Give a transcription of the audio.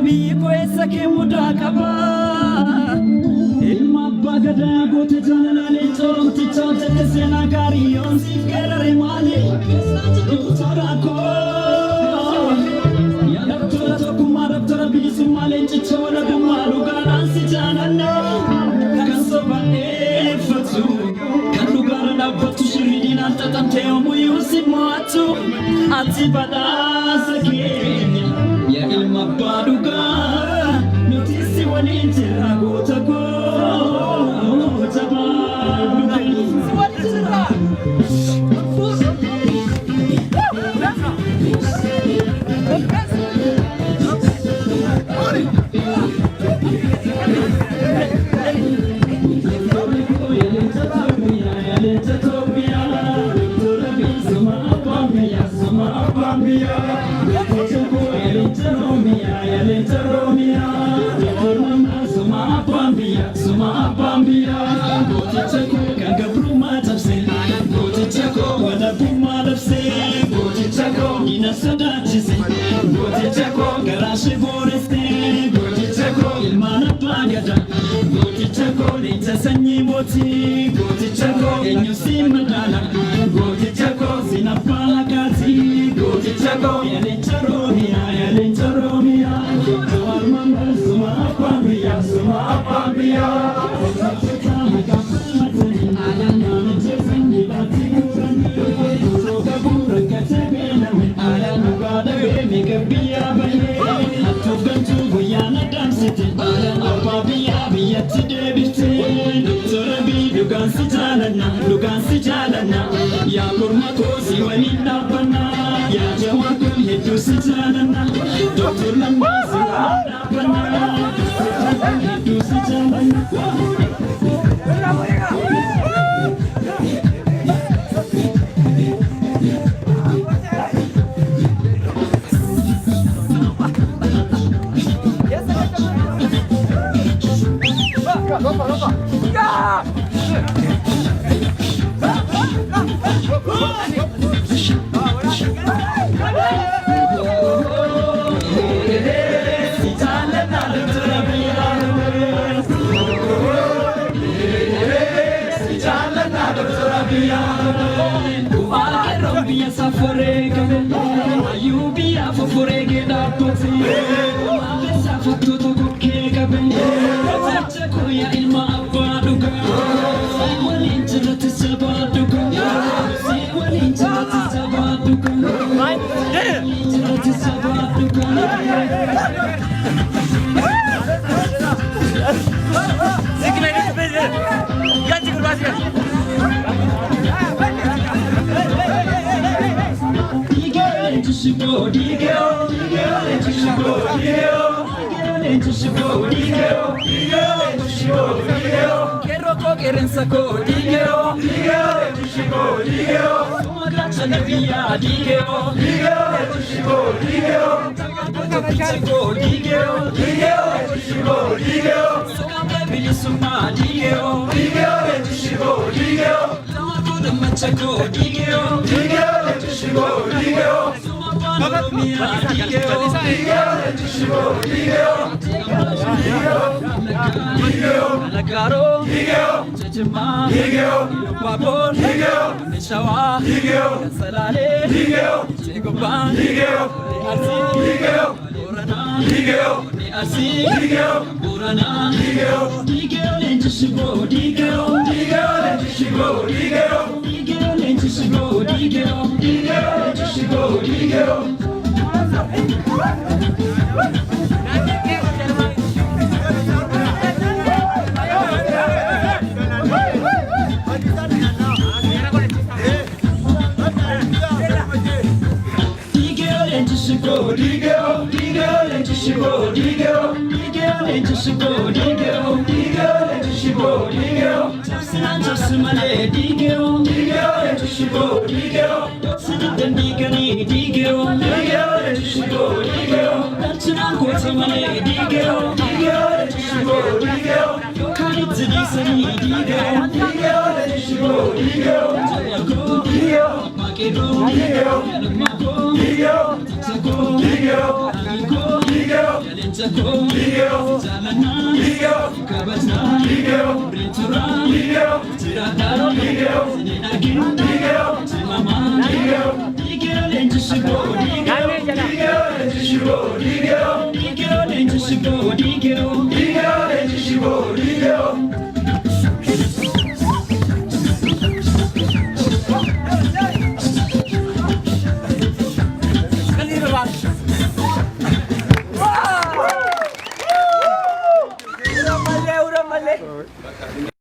biko esa ke muda kaba ilma bagada gote janale chonti chonte sena gari on sikere male sarako ya doktora to kumara doktora bisu male chichora dumaru garansi janane kanso bane fatu kanu garana batu shiridina tatante omu yusimatu atibada sakenya ya ilma baduga notisi wanitira gotako tabaduga notisi wanitira Sanyi moti, goti chako, enyo simadala, goti chako, sinapala kati, goti chako, yalentaromia, almamba, suma apambia, Lugansi jalana, ya kurmako si walina bana, ya jawakul hedu si jalana, Dr. Lamba si walina bana, hedu si jalana. Zako, Zalana, Kabazna, Ritura, Tirata, Ninagin, Timama, Nigel, and Jishibo, Nigel, and Jishibo, Nigel, and Jishibo, Nigel.